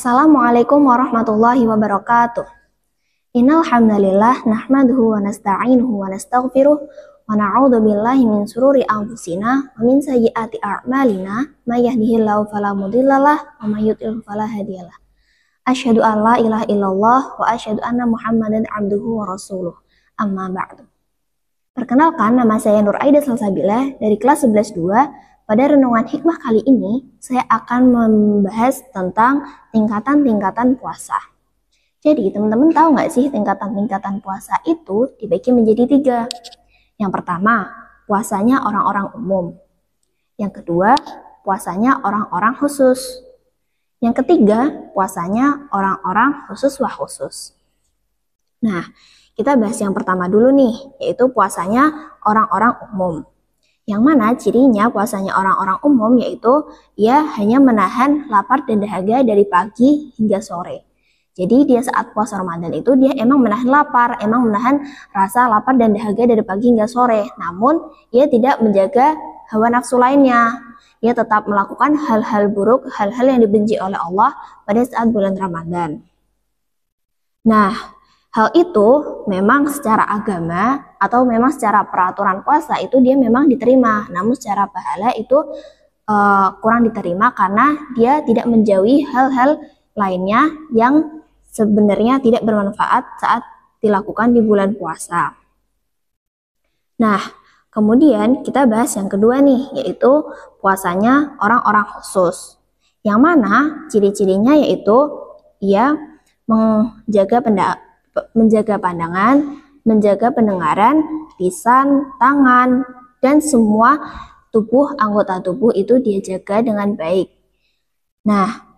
Assalamualaikum warahmatullahi wabarakatuh. Innal hamdalillah nahmaduhu wa nasta'inuhu wa nastaghfiruh wa na'udzu billahi min shururi anfusina wa min sayyiati a'malina may yahdihillahu fala mudhillalah wa may yudhlil fala hadiyalah. Asyhadu an la ilaha illallah wa asyhadu anna Muhammadan abduhu wa rasuluh. Amma ba'du. Perkenalkan, nama saya Nur Aida Salsabila dari kelas 11-2. Pada renungan hikmah kali ini, saya akan membahas tentang tingkatan-tingkatan puasa. Jadi, teman-teman tahu nggak sih tingkatan-tingkatan puasa itu dibagi menjadi 3. Yang pertama, puasanya orang-orang umum. Yang kedua, puasanya orang-orang khusus. Yang ketiga, puasanya orang-orang khusus wah khusus. Nah, kita bahas yang pertama dulu nih, yaitu puasanya orang-orang umum. Yang mana cirinya puasanya orang-orang umum yaitu ia hanya menahan lapar dan dahaga dari pagi hingga sore. Jadi dia saat puasa Ramadan itu dia emang menahan lapar, emang menahan rasa lapar dan dahaga dari pagi hingga sore. Namun ia tidak menjaga hawa nafsu lainnya. Ia tetap melakukan hal-hal buruk, hal-hal yang dibenci oleh Allah pada saat bulan Ramadan. Nah, hal itu memang secara agama atau memang secara peraturan puasa itu dia memang diterima, namun secara pahala itu kurang diterima karena dia tidak menjauhi hal-hal lainnya yang sebenarnya tidak bermanfaat saat dilakukan di bulan puasa. Nah, kemudian kita bahas yang kedua nih, yaitu puasanya orang-orang khusus. Yang mana ciri-cirinya yaitu ia menjaga pandangan, menjaga pendengaran, lisan, tangan, dan semua anggota tubuh itu dia jaga dengan baik. Nah,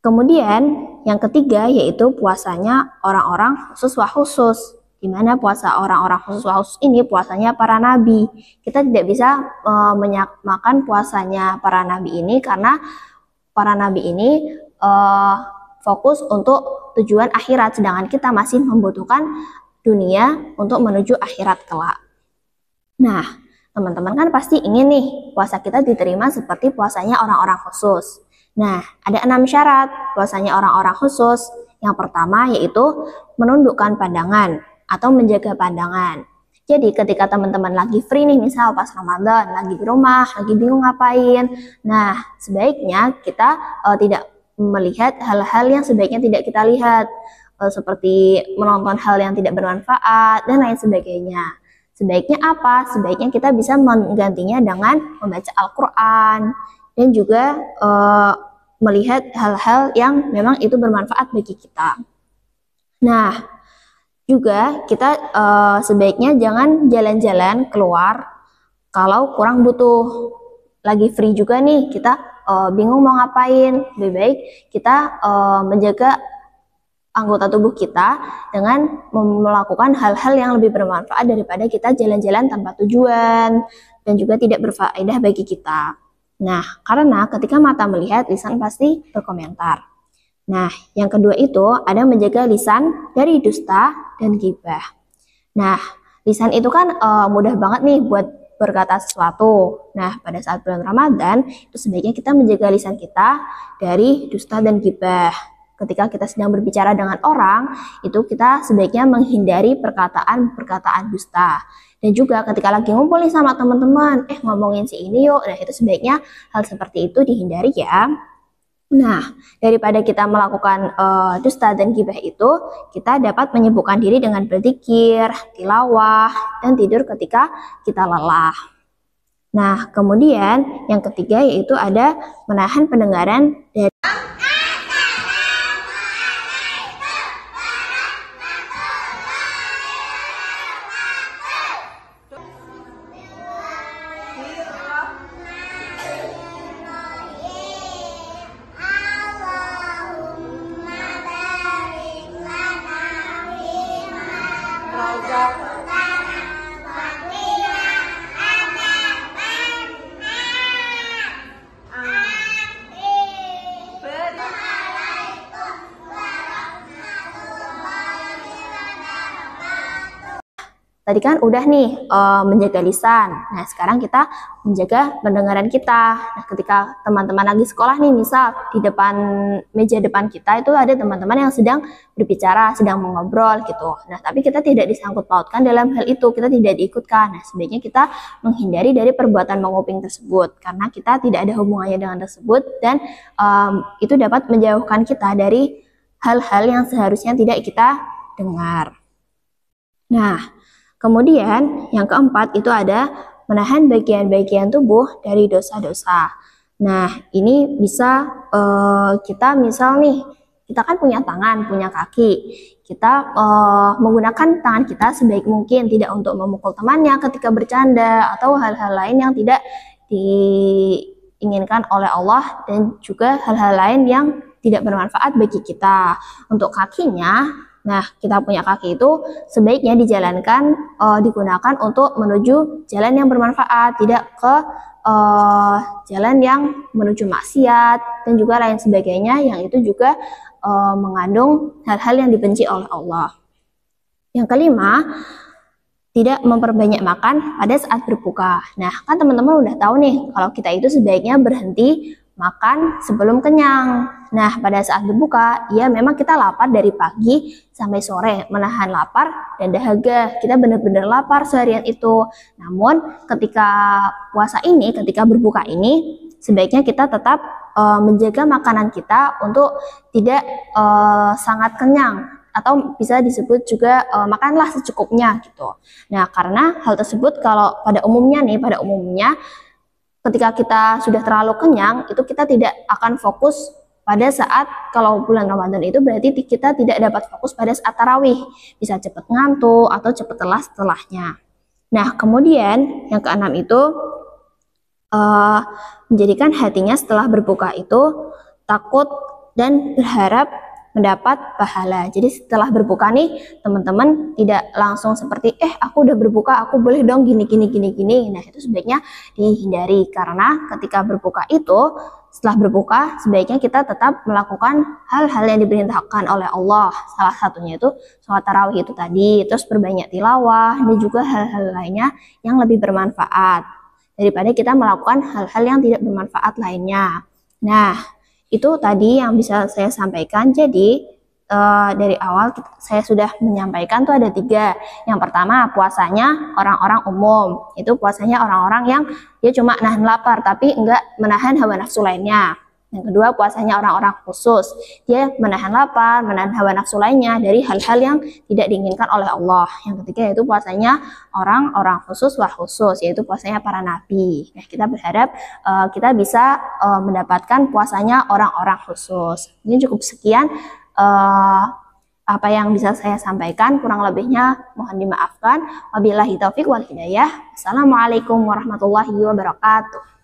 kemudian yang ketiga yaitu puasanya orang-orang khusus wah khusus. Di mana puasa orang-orang khusus wah khusus ini puasanya para nabi. Kita tidak bisa menyamakan puasanya para nabi ini karena para nabi ini fokus untuk tujuan akhirat, sedangkan kita masih membutuhkan dunia untuk menuju akhirat kelak. Nah, teman-teman kan pasti ingin nih puasa kita diterima seperti puasanya orang-orang khusus. Nah, ada 6 syarat puasanya orang-orang khusus. Yang pertama yaitu menundukkan pandangan atau menjaga pandangan. Jadi ketika teman-teman lagi free nih, misal pas Ramadan, lagi di rumah, lagi bingung ngapain. Nah, sebaiknya kita tidak melihat hal-hal yang sebaiknya tidak kita lihat, seperti menonton hal yang tidak bermanfaat dan lain sebagainya. Sebaiknya apa? Sebaiknya kita bisa menggantinya dengan membaca Al-Quran dan juga melihat hal-hal yang memang itu bermanfaat bagi kita. Nah, juga kita sebaiknya jangan jalan-jalan keluar kalau kurang butuh. Lagi free juga nih, kita bingung mau ngapain, lebih baik kita menjaga anggota tubuh kita dengan melakukan hal-hal yang lebih bermanfaat daripada kita jalan-jalan tanpa tujuan dan juga tidak berfaedah bagi kita. Nah, karena ketika mata melihat, lisan pasti berkomentar. Nah, yang kedua itu ada menjaga lisan dari dusta dan ghibah. Nah, lisan itu kan mudah banget nih buat berkata sesuatu. Nah, pada saat bulan Ramadan, itu sebaiknya kita menjaga lisan kita dari dusta dan ghibah. Ketika kita sedang berbicara dengan orang, itu kita sebaiknya menghindari perkataan-perkataan dusta. Dan juga ketika lagi ngumpul nih sama teman-teman, ngomongin si ini yuk, nah itu sebaiknya hal seperti itu dihindari ya. Nah, daripada kita melakukan dusta dan ghibah itu, kita dapat menyibukkan diri dengan berzikir, tilawah, dan tidur ketika kita lelah. Nah, kemudian yang ketiga yaitu ada menahan pendengaran dari tadi kan udah nih menjaga lisan. Nah, sekarang kita menjaga pendengaran kita. Nah, ketika teman-teman lagi sekolah nih, misal di depan meja depan kita itu ada teman-teman yang sedang berbicara, sedang mengobrol gitu. Nah, tapi kita tidak disangkut pautkan dalam hal itu, kita tidak diikutkan. Nah, sebaiknya kita menghindari dari perbuatan menguping tersebut karena kita tidak ada hubungannya dengan tersebut dan itu dapat menjauhkan kita dari hal-hal yang seharusnya tidak kita dengar. Nah, kemudian yang keempat itu ada menahan bagian-bagian tubuh dari dosa-dosa. Nah, ini bisa kita misal nih, kita kan punya tangan, punya kaki. Kita menggunakan tangan kita sebaik mungkin, tidak untuk memukul temannya ketika bercanda atau hal-hal lain yang tidak diinginkan oleh Allah dan juga hal-hal lain yang tidak bermanfaat bagi kita. Untuk kakinya, nah kita punya kaki itu sebaiknya dijalankan, digunakan untuk menuju jalan yang bermanfaat, tidak ke jalan yang menuju maksiat dan juga lain sebagainya yang itu juga mengandung hal-hal yang dibenci oleh Allah. Yang kelima, tidak memperbanyak makan pada saat berbuka. Nah, kan teman-teman udah tahu nih kalau kita itu sebaiknya berhenti makan sebelum kenyang. Nah, pada saat berbuka, ya memang kita lapar dari pagi sampai sore, menahan lapar dan dahaga. Kita benar-benar lapar seharian itu. Namun, ketika puasa ini, ketika berbuka ini, sebaiknya kita tetap menjaga makanan kita untuk tidak sangat kenyang atau bisa disebut juga makanlah secukupnya gitu. Nah, karena hal tersebut kalau pada umumnya ketika kita sudah terlalu kenyang, itu kita tidak akan fokus pada saat, kalau bulan Ramadan itu berarti kita tidak dapat fokus pada saat tarawih. Bisa cepat ngantuk atau cepat lelah setelahnya. Nah, kemudian yang keenam itu menjadikan hatinya setelah berbuka itu takut dan berharap mendapat pahala. Jadi setelah berbuka nih teman-teman tidak langsung seperti aku udah berbuka, aku boleh dong gini. Nah, itu sebaiknya dihindari karena ketika berbuka itu, setelah berbuka sebaiknya kita tetap melakukan hal-hal yang diperintahkan oleh Allah. Salah satunya itu sholat tarawih itu tadi, terus perbanyak tilawah dan juga hal-hal lainnya yang lebih bermanfaat daripada kita melakukan hal-hal yang tidak bermanfaat lainnya. Nah, itu tadi yang bisa saya sampaikan. Jadi dari awal saya sudah menyampaikan tuh ada 3. Yang pertama, puasanya orang-orang umum. Itu puasanya orang-orang yang dia cuma nahan lapar tapi enggak menahan hawa nafsu lainnya. Yang kedua, puasanya orang-orang khusus. Dia menahan lapar, menahan hawa nafsu lainnya dari hal-hal yang tidak diinginkan oleh Allah. Yang ketiga yaitu puasanya orang-orang khusus wal khusus, yaitu puasanya para nabi. Nah, kita berharap kita bisa mendapatkan puasanya orang-orang khusus. Ini cukup sekian apa yang bisa saya sampaikan, kurang lebihnya mohon dimaafkan. Wabillahi taufik wal hidayah. Assalamualaikum warahmatullahi wabarakatuh.